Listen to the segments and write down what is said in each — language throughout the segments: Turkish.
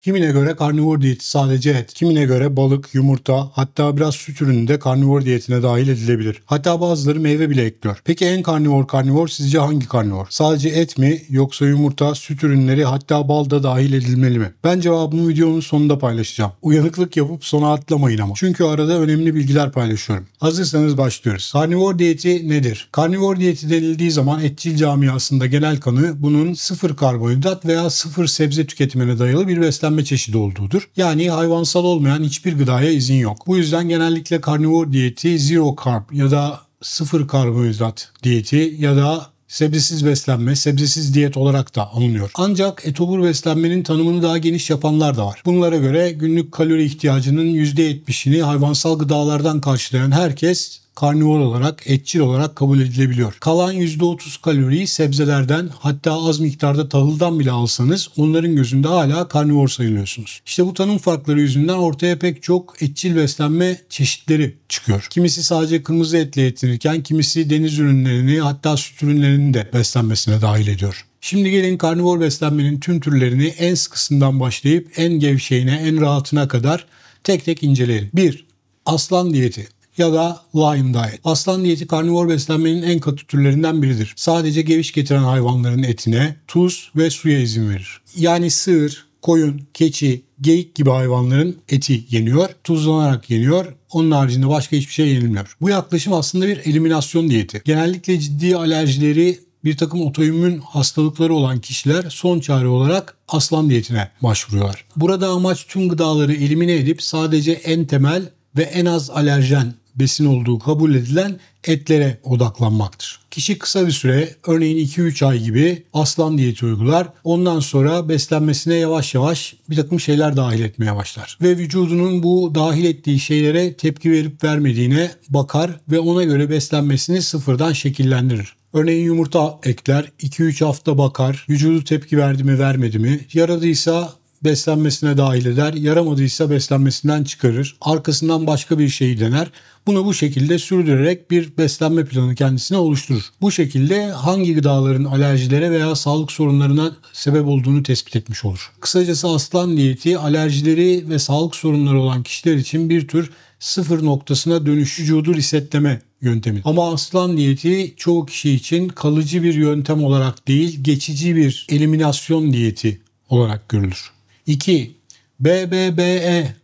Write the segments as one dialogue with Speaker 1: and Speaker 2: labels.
Speaker 1: Kimine göre karnivor diyeti sadece et, kimine göre balık, yumurta, hatta biraz süt ürünü de karnivor diyetine dahil edilebilir. Hatta bazıları meyve bile ekliyor. Peki en karnivor sizce hangi karnivor? Sadece et mi yoksa yumurta, süt ürünleri hatta bal da dahil edilmeli mi? Ben cevabımı videonun sonunda paylaşacağım. Uyanıklık yapıp sona atlamayın ama. Çünkü arada önemli bilgiler paylaşıyorum. Hazırsanız başlıyoruz. Karnivor diyeti nedir? Karnivor diyeti denildiği zaman etçil camiasında genel kanı bunun sıfır karbonhidrat veya sıfır sebze tüketimine dayalı bir beslenme çeşidi olduğudur. Yani hayvansal olmayan hiçbir gıdaya izin yok. Bu yüzden genellikle karnivor diyeti zero carb ya da sıfır karbonhidrat diyeti ya da sebzesiz beslenme, sebzesiz diyet olarak da anılıyor. Ancak etobur beslenmenin tanımını daha geniş yapanlar da var. Bunlara göre günlük kalori ihtiyacının %70'ini hayvansal gıdalardan karşılayan herkes karnivor olarak, etçil olarak kabul edilebiliyor. Kalan %30 kaloriyi sebzelerden, hatta az miktarda tahıldan bile alsanız onların gözünde hala karnivor sayılıyorsunuz. İşte bu tanım farkları yüzünden ortaya pek çok etçil beslenme çeşitleri çıkıyor. Kimisi sadece kırmızı etle yetinirken kimisi deniz ürünlerini hatta süt ürünlerini de beslenmesine dahil ediyor. Şimdi gelin karnivor beslenmenin tüm türlerini en sıkısından başlayıp en gevşeğine, en rahatına kadar tek tek inceleyelim. 1. Aslan diyeti ya da Lion Diet. Aslan diyeti karnivor beslenmenin en katı türlerinden biridir. Sadece geviş getiren hayvanların etine, tuz ve suya izin verir. Yani sığır, koyun, keçi, geyik gibi hayvanların eti yeniyor, tuzlanarak yeniyor. Onun haricinde başka hiçbir şey yenilmiyor. Bu yaklaşım aslında bir eliminasyon diyeti. Genellikle ciddi alerjileri, bir takım otoimmün hastalıkları olan kişiler son çare olarak aslan diyetine başvuruyorlar. Burada amaç tüm gıdaları elimine edip sadece en temel ve en az alerjen besin olduğu kabul edilen etlere odaklanmaktır. Kişi kısa bir süre, örneğin 2-3 ay gibi aslan diyeti uygular. Ondan sonra beslenmesine yavaş yavaş bir takım şeyler dahil etmeye başlar. Ve vücudunun bu dahil ettiği şeylere tepki verip vermediğine bakar ve ona göre beslenmesini sıfırdan şekillendirir. Örneğin yumurta ekler, 2-3 hafta bakar, vücudu tepki verdi mi vermedi mi, yaradıysa beslenmesine dahil eder, yaramadıysa beslenmesinden çıkarır, arkasından başka bir şeyi dener. Bunu bu şekilde sürdürerek bir beslenme planı kendisine oluşturur. Bu şekilde hangi gıdaların alerjilere veya sağlık sorunlarına sebep olduğunu tespit etmiş olur. Kısacası aslan diyeti alerjileri ve sağlık sorunları olan kişiler için bir tür sıfır noktasına dönüş, vücudu resetleme yöntemi. Ama aslan diyeti çoğu kişi için kalıcı bir yöntem olarak değil, geçici bir eliminasyon diyeti olarak görülür. 2. BBBE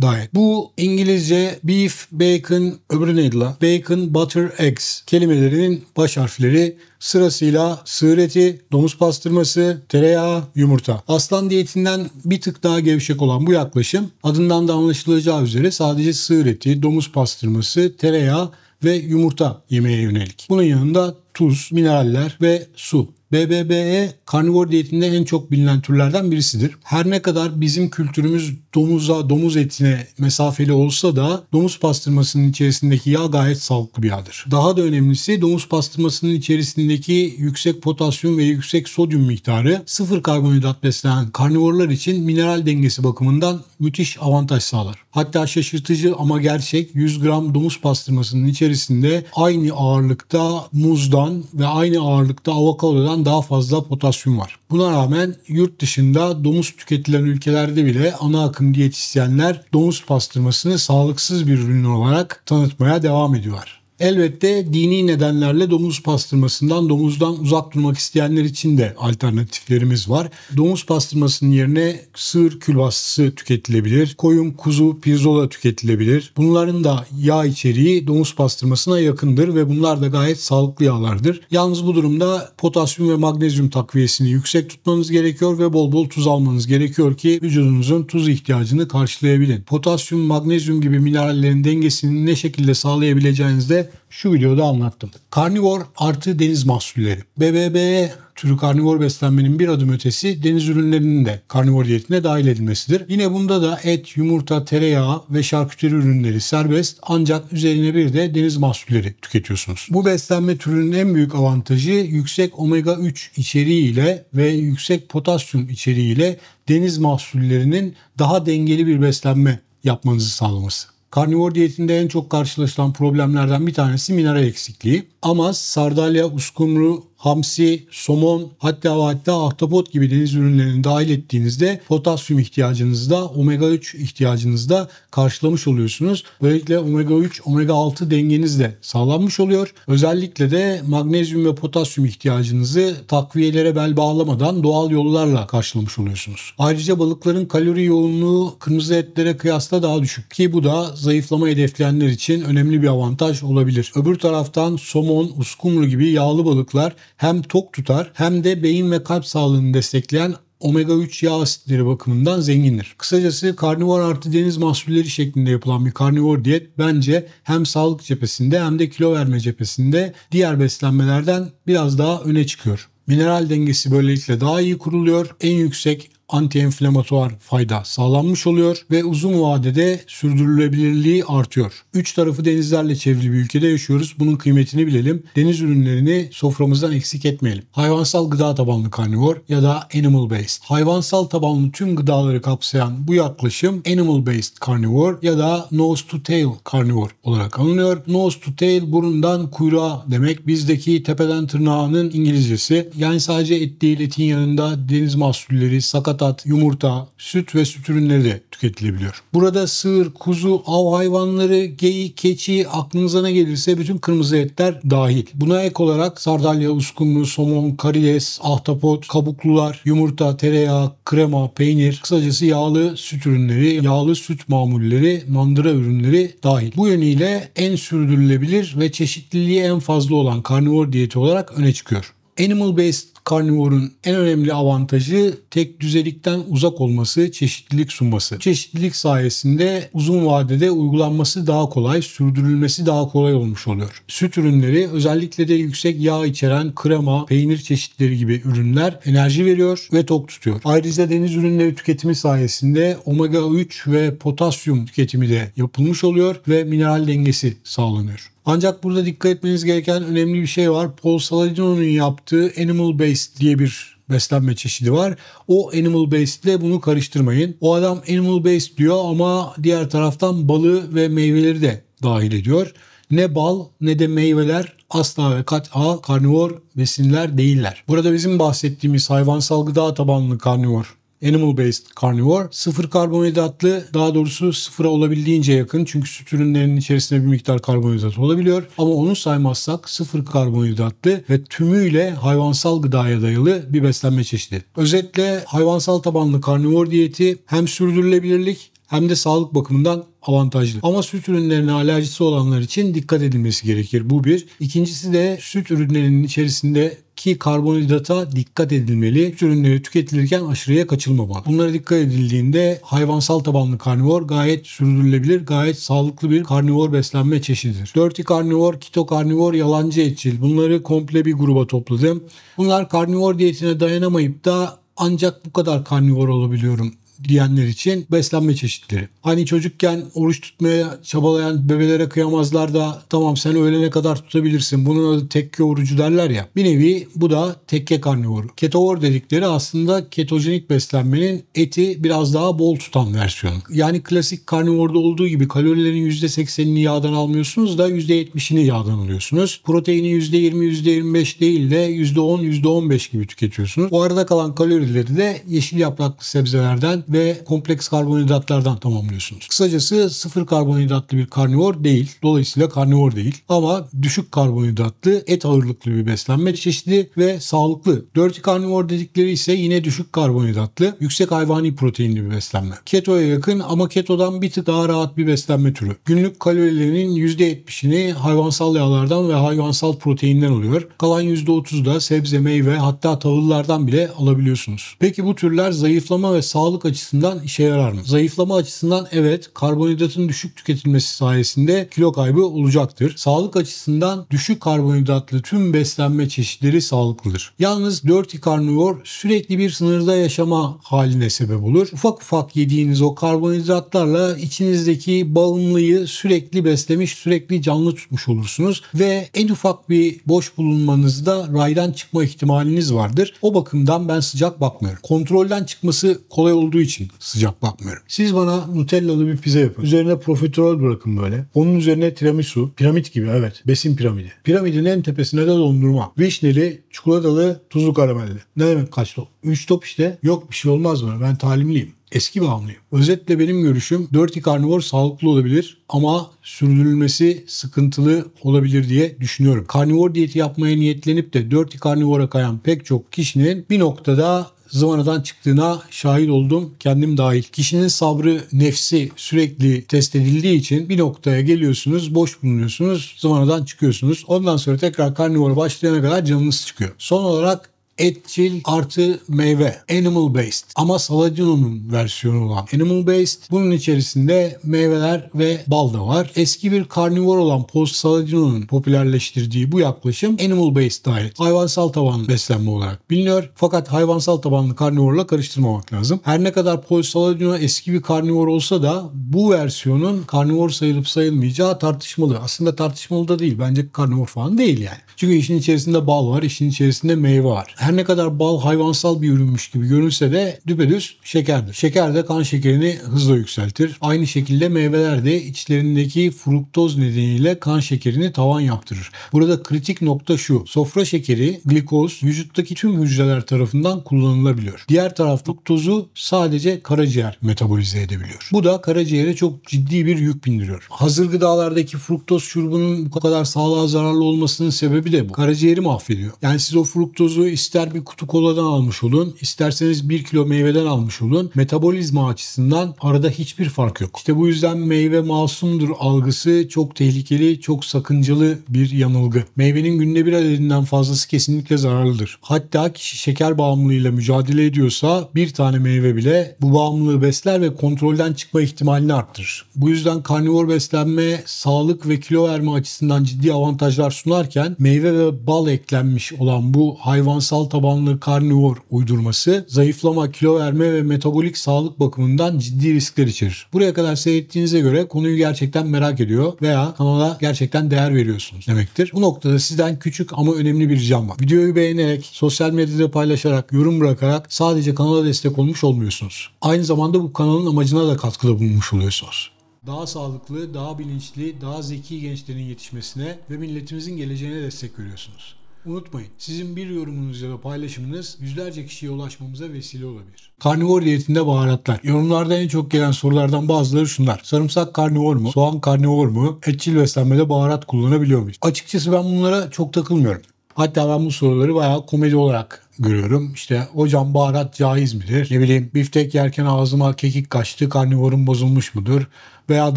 Speaker 1: diet. Bu İngilizce beef, bacon, öbürü neydi la? Bacon, butter, eggs kelimelerinin baş harfleri, sırasıyla sığır eti, domuz pastırması, tereyağı, yumurta. Aslan diyetinden bir tık daha gevşek olan bu yaklaşım adından da anlaşılacağı üzere sadece sığır eti, domuz pastırması, tereyağı ve yumurta yemeye yönelik. Bunun yanında tuz, mineraller ve su. BBBE karnivor diyetinde en çok bilinen türlerden birisidir. Her ne kadar bizim kültürümüz domuz etine mesafeli olsa da domuz pastırmasının içerisindeki yağ gayet sağlıklı bir yağdır. Daha da önemlisi domuz pastırmasının içerisindeki yüksek potasyum ve yüksek sodyum miktarı sıfır karbonhidrat beslenen karnivorlar için mineral dengesi bakımından müthiş avantaj sağlar. Hatta şaşırtıcı ama gerçek 100 gram domuz pastırmasının içerisinde aynı ağırlıkta muzdan ve aynı ağırlıkta avokadodan daha fazla potasyum var. Buna rağmen yurt dışında domuz tüketilen ülkelerde bile ana akım diyetisyenler domuz pastırmasını sağlıksız bir ürün olarak tanıtmaya devam ediyorlar. Elbette dini nedenlerle domuz pastırmasından, domuzdan uzak durmak isteyenler için de alternatiflerimiz var. Domuz pastırmasının yerine sığır külbastası tüketilebilir. Koyun, kuzu, pirzola tüketilebilir. Bunların da yağ içeriği domuz pastırmasına yakındır ve bunlar da gayet sağlıklı yağlardır. Yalnız bu durumda potasyum ve magnezyum takviyesini yüksek tutmanız gerekiyor ve bol bol tuz almanız gerekiyor ki vücudunuzun tuz ihtiyacını karşılayabilin. Potasyum, magnezyum gibi minerallerin dengesini ne şekilde sağlayabileceğinizi de şu videoda anlattım. Karnivor artı deniz mahsulleri. BBB türü karnivor beslenmenin bir adım ötesi deniz ürünlerinin de karnivor diyetine dahil edilmesidir. Yine bunda da et, yumurta, tereyağı ve şarküteri ürünleri serbest, ancak üzerine bir de deniz mahsulleri tüketiyorsunuz. Bu beslenme türünün en büyük avantajı yüksek omega 3 içeriğiyle ve yüksek potasyum içeriğiyle deniz mahsullerinin daha dengeli bir beslenme yapmanızı sağlaması. Karnivor diyetinde en çok karşılaşılan problemlerden bir tanesi mineral eksikliği. Ama sardalya, uskumru, hamsi, somon, hatta ahtapot gibi deniz ürünlerini dahil ettiğinizde potasyum ihtiyacınızı da omega 3 ihtiyacınızı da karşılamış oluyorsunuz. Böylelikle omega 3, omega 6 dengeniz de sağlanmış oluyor. Özellikle de magnezyum ve potasyum ihtiyacınızı takviyelere bel bağlamadan doğal yollarla karşılamış oluyorsunuz. Ayrıca balıkların kalori yoğunluğu kırmızı etlere kıyasla daha düşük ki bu da zayıflama hedefleyenler için önemli bir avantaj olabilir. Öbür taraftan somon, uskumru gibi yağlı balıklar hem tok tutar hem de beyin ve kalp sağlığını destekleyen omega 3 yağ asitleri bakımından zengindir. Kısacası karnivor artı deniz mahsulleri şeklinde yapılan bir karnivor diyet bence hem sağlık cephesinde hem de kilo verme cephesinde diğer beslenmelerden biraz daha öne çıkıyor. Mineral dengesi böylelikle daha iyi kuruluyor. En yüksek anti-enflamatuar fayda sağlanmış oluyor ve uzun vadede sürdürülebilirliği artıyor. Üç tarafı denizlerle çevrili bir ülkede yaşıyoruz. Bunun kıymetini bilelim. Deniz ürünlerini soframızdan eksik etmeyelim. Hayvansal gıda tabanlı karnivor ya da animal based. Hayvansal tabanlı tüm gıdaları kapsayan bu yaklaşım animal based karnivor ya da nose to tail karnivor olarak anılıyor. Nose to tail burundan kuyruğa demek. Bizdeki tepeden tırnağının İngilizcesi. Yani sadece et değil, etin yanında deniz mahsulleri, sakatat, yumurta, süt ve süt ürünleri de tüketilebiliyor. Burada sığır, kuzu, av hayvanları, geyik, keçi, aklınıza ne gelirse bütün kırmızı etler dahil. Buna ek olarak sardalya, uskumru, somon, karides, ahtapot, kabuklular, yumurta, tereyağı, krema, peynir, kısacası yağlı süt ürünleri, yağlı süt mamulleri, mandıra ürünleri dahil. Bu yönüyle en sürdürülebilir ve çeşitliliği en fazla olan karnivor diyeti olarak öne çıkıyor. Animal based karnivorun en önemli avantajı tek düzelikten uzak olması, çeşitlilik sunması. Çeşitlilik sayesinde uzun vadede uygulanması daha kolay, sürdürülmesi daha kolay olmuş oluyor. Süt ürünleri özellikle de yüksek yağ içeren krema, peynir çeşitleri gibi ürünler enerji veriyor ve tok tutuyor. Ayrıca deniz ürünleri tüketimi sayesinde omega 3 ve potasyum tüketimi de yapılmış oluyor ve mineral dengesi sağlanıyor. Ancak burada dikkat etmeniz gereken önemli bir şey var. Paul Saladino'nun yaptığı Animal Based diye bir beslenme çeşidi var. O Animal Based ile bunu karıştırmayın. O adam Animal Based diyor ama diğer taraftan balı ve meyveleri de dahil ediyor. Ne bal ne de meyveler asla ve kat'a karnivor besinler değiller. Burada bizim bahsettiğimiz hayvansal gıda tabanlı karnivor, animal based carnivore, sıfır karbonhidratlı, daha doğrusu sıfıra olabildiğince yakın, çünkü süt ürünlerinin içerisinde bir miktar karbonhidrat olabiliyor ama onu saymazsak sıfır karbonhidratlı ve tümüyle hayvansal gıdaya dayalı bir beslenme çeşidi. Özetle hayvansal tabanlı karnivor diyeti hem sürdürülebilirlik hem de sağlık bakımından avantajlı. Ama süt ürünlerine alerjisi olanlar için dikkat edilmesi gerekir. Bu bir. İkincisi de süt ürünlerinin içerisindeki karbonhidrata dikkat edilmeli. Süt ürünleri tüketilirken aşırıya kaçılmamalı. Bunlara dikkat edildiğinde hayvansal tabanlı karnivor gayet sürdürülebilir, gayet sağlıklı bir karnivor beslenme çeşididir. Dirty karnivor, keto karnivor, yalancı etçil. Bunları komple bir gruba topladım. Bunlar karnivor diyetine dayanamayıp da ancak bu kadar karnivor olabiliyorum diyenler için beslenme çeşitleri. Hani çocukken oruç tutmaya çabalayan bebelere kıyamazlar da tamam sen öğlene kadar tutabilirsin, bunun adı tekke orucu derler ya. Bir nevi bu da tekke karnivoru. Ketovor dedikleri aslında ketojenik beslenmenin eti biraz daha bol tutan versiyonu. Yani klasik karnivorda olduğu gibi kalorilerin %80'ini yağdan almıyorsunuz da %70'ini yağdan alıyorsunuz. Proteini %20, %25 değil de %10, %15 gibi tüketiyorsunuz. Bu arada kalan kalorileri de yeşil yapraklı sebzelerden ve kompleks karbonhidratlardan tamamlıyorsunuz. Kısacası sıfır karbonhidratlı bir karnivor değil. Dolayısıyla karnivor değil. Ama düşük karbonhidratlı, et ağırlıklı bir beslenme çeşidi ve sağlıklı. Dirty karnivor dedikleri ise yine düşük karbonhidratlı, yüksek hayvani proteinli bir beslenme. Ketoya yakın ama ketodan bir tık daha rahat bir beslenme türü. Günlük kalorilerinin %70'ini hayvansal yağlardan ve hayvansal proteinden oluyor. Kalan %30 da sebze, meyve, hatta tahıllardan bile alabiliyorsunuz. Peki bu türler zayıflama ve sağlık açısından işe yarar mı? Zayıflama açısından evet, karbonhidratın düşük tüketilmesi sayesinde kilo kaybı olacaktır. Sağlık açısından düşük karbonhidratlı tüm beslenme çeşitleri sağlıklıdır. Yalnız dirty karnivor sürekli bir sınırda yaşama haline sebep olur. Ufak ufak yediğiniz o karbonhidratlarla içinizdeki bağımlıyı sürekli beslemiş, sürekli canlı tutmuş olursunuz ve en ufak bir boş bulunmanızda raydan çıkma ihtimaliniz vardır. O bakımdan ben sıcak bakmıyorum. Kontrolden çıkması kolay olduğu olduğu için sıcak bakmıyorum. Siz bana Nutellalı bir pizza yapın. Üzerine profiterol bırakın böyle. Onun üzerine tiramisu. Piramit gibi, evet. Besin piramidi. Piramidin en tepesine de dondurma. Vişneli, çikolatalı, tuzlu karamelli. Ne demek kaç top? 3 top işte. Yok bir şey olmaz bana. Ben talimliyim. Eski bağımlıyım. Özetle benim görüşüm Dirty Carnivore sağlıklı olabilir ama sürdürülmesi sıkıntılı olabilir diye düşünüyorum. Karnivor diyeti yapmaya niyetlenip de Dirty Carnivore'a kayan pek çok kişinin bir noktada zıvanadan çıktığına şahit oldum, kendim dahil. Kişinin sabrı, nefsi sürekli test edildiği için bir noktaya geliyorsunuz, boş bulunuyorsunuz, zıvanadan çıkıyorsunuz. Ondan sonra tekrar karnivora başlayana kadar canınız çıkıyor. Son olarak etçil artı meyve. Animal based. Ama Saladino'nun versiyonu olan Animal based. Bunun içerisinde meyveler ve bal da var. Eski bir karnivor olan Paul Saladino'nun popülerleştirdiği bu yaklaşım Animal based diet. Hayvansal tabanlı beslenme olarak biliniyor. Fakat hayvansal tabanlı karnivorla karıştırmamak lazım. Her ne kadar Paul Saladino eski bir karnivor olsa da bu versiyonun karnivor sayılıp sayılmayacağı tartışmalı. Aslında tartışmalı da değil. Bence karnivor falan değil yani. Çünkü işin içerisinde bal var, işin içerisinde meyve var. Her ne kadar bal hayvansal bir ürünmüş gibi görünse de düpedüz şekerdir. Şeker de kan şekerini hızla yükseltir. Aynı şekilde meyveler de içlerindeki fruktoz nedeniyle kan şekerini tavan yaptırır. Burada kritik nokta şu. Sofra şekeri, glikoz vücuttaki tüm hücreler tarafından kullanılabiliyor. Diğer taraf fruktozu sadece karaciğer metabolize edebiliyor. Bu da karaciğere çok ciddi bir yük bindiriyor. Hazır gıdalardaki fruktoz şurubunun bu kadar sağlığa zararlı olmasının sebebi de bu. Karaciğeri mahvediyor. Yani siz o fruktozu ister bir kutu koladan almış olun, isterseniz 1 kilo meyveden almış olun. Metabolizma açısından arada hiçbir fark yok. İşte bu yüzden meyve masumdur algısı çok tehlikeli, çok sakıncalı bir yanılgı. Meyvenin günde bir adedinden fazlası kesinlikle zararlıdır. Hatta kişi şeker bağımlılığıyla mücadele ediyorsa bir tane meyve bile bu bağımlılığı besler ve kontrolden çıkma ihtimalini arttırır. Bu yüzden karnivor beslenme sağlık ve kilo verme açısından ciddi avantajlar sunarken meyve ve bal eklenmiş olan bu hayvansal tabanlı karnivor uydurması zayıflama, kilo verme ve metabolik sağlık bakımından ciddi riskler içerir. Buraya kadar seyrettiğinize göre konuyu gerçekten merak ediyor veya kanala gerçekten değer veriyorsunuz demektir. Bu noktada sizden küçük ama önemli bir ricam var. Videoyu beğenerek, sosyal medyada paylaşarak, yorum bırakarak sadece kanala destek olmuş olmuyorsunuz. Aynı zamanda bu kanalın amacına da katkıda bulunmuş oluyorsunuz. Daha sağlıklı, daha bilinçli, daha zeki gençlerin yetişmesine ve milletimizin geleceğine destek veriyorsunuz. Unutmayın, sizin bir yorumunuz ya da paylaşımınız yüzlerce kişiye ulaşmamıza vesile olabilir. Karnivor diyetinde baharatlar. Yorumlarda en çok gelen sorulardan bazıları şunlar. Sarımsak karnivor mu? Soğan karnivor mu? Etçil beslenmede baharat kullanabiliyor muyuz? Açıkçası ben bunlara çok takılmıyorum. Hatta ben bu soruları bayağı komedi olarak görüyorum. İşte hocam baharat caiz midir? Ne bileyim biftek yerken ağzıma kekik kaçtı, karnivorum bozulmuş mudur? Veya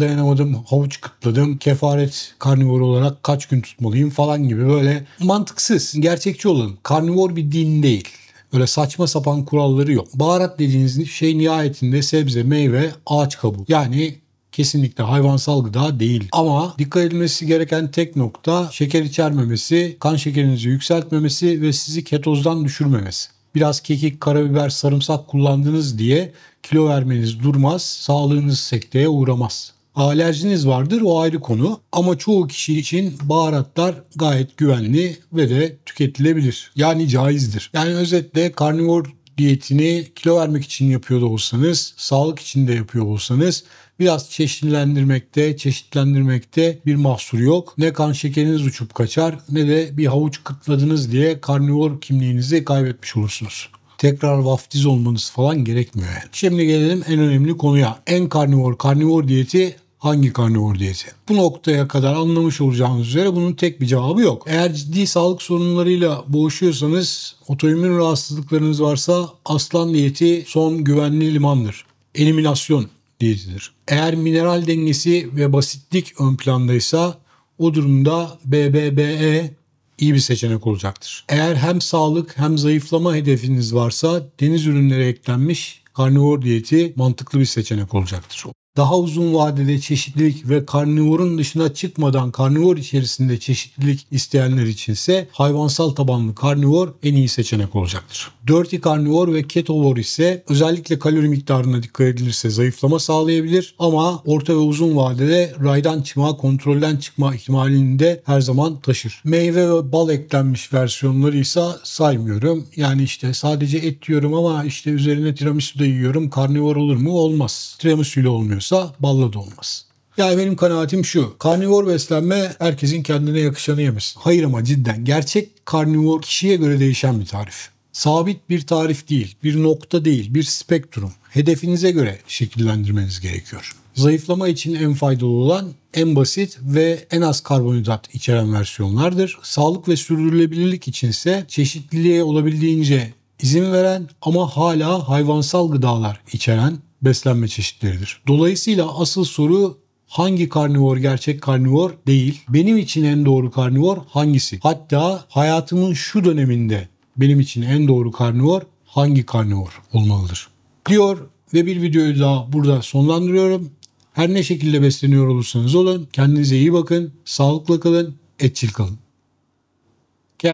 Speaker 1: dayanamadım, havuç kıtladım, kefaret karnivor olarak kaç gün tutmalıyım falan gibi böyle mantıksız. Gerçekçi olun. Karnivor bir din değil. Öyle saçma sapan kuralları yok. Baharat dediğiniz şey nihayetinde sebze, meyve, ağaç kabuğu. Yani kesinlikle hayvansal gıda değil. Ama dikkat edilmesi gereken tek nokta şeker içermemesi, kan şekerinizi yükseltmemesi ve sizi ketozdan düşürmemesi. Biraz kekik, karabiber, sarımsak kullandınız diye kilo vermeniz durmaz, sağlığınız sekteye uğramaz. Alerjiniz vardır, o ayrı konu ama çoğu kişi için baharatlar gayet güvenli ve de tüketilebilir. Yani caizdir. Yani özetle karnivor diyetini kilo vermek için yapıyor da olsanız, sağlık için de yapıyor olsanız biraz çeşitlendirmekte bir mahsur yok. Ne kan şekeriniz uçup kaçar ne de bir havuç kıtladınız diye karnivor kimliğinizi kaybetmiş olursunuz. Tekrar vaftiz olmanız falan gerekmiyor yani. Şimdi gelelim en önemli konuya. En karnivor diyeti hangi karnivor diyeti? Bu noktaya kadar anlamış olacağınız üzere bunun tek bir cevabı yok. Eğer ciddi sağlık sorunlarıyla boğuşuyorsanız, otoimmün rahatsızlıklarınız varsa aslan diyeti son güvenli limandır. Eliminasyon diyetidir. Eğer mineral dengesi ve basitlik ön plandaysa o durumda BBBE iyi bir seçenek olacaktır. Eğer hem sağlık hem zayıflama hedefiniz varsa deniz ürünleri eklenmiş karnivor diyeti mantıklı bir seçenek olacaktır. Daha uzun vadede çeşitlilik ve karnivorun dışına çıkmadan karnivor içerisinde çeşitlilik isteyenler içinse hayvansal tabanlı karnivor en iyi seçenek olacaktır. Dirty karnivor ve ketovor ise özellikle kalori miktarına dikkat edilirse zayıflama sağlayabilir ama orta ve uzun vadede raydan çıkma, kontrolden çıkma ihtimalini de her zaman taşır. Meyve ve bal eklenmiş versiyonları ise saymıyorum. Yani işte sadece et yiyorum ama işte üzerine tiramisu da yiyorum. Karnivor olur mu? Olmaz. Tiramisu ile olmuyorsa balla da olmaz. Yani benim kanaatim şu. Karnivor beslenme herkesin kendine yakışanı yemesin. Hayır ama cidden gerçek karnivor kişiye göre değişen bir tarif. Sabit bir tarif değil, bir nokta değil, bir spektrum. Hedefinize göre şekillendirmeniz gerekiyor. Zayıflama için en faydalı olan en basit ve en az karbonhidrat içeren versiyonlardır. Sağlık ve sürdürülebilirlik içinse çeşitliliğe olabildiğince izin veren ama hala hayvansal gıdalar içeren beslenme çeşitleridir. Dolayısıyla asıl soru hangi karnivor gerçek karnivor değil. Benim için en doğru karnivor hangisi? Hatta hayatımın şu döneminde benim için en doğru karnivor hangi karnivor olmalıdır? Diyor ve bir videoyu daha burada sonlandırıyorum. Her ne şekilde besleniyor olursanız olun kendinize iyi bakın, sağlıklı kalın, etçil kalın.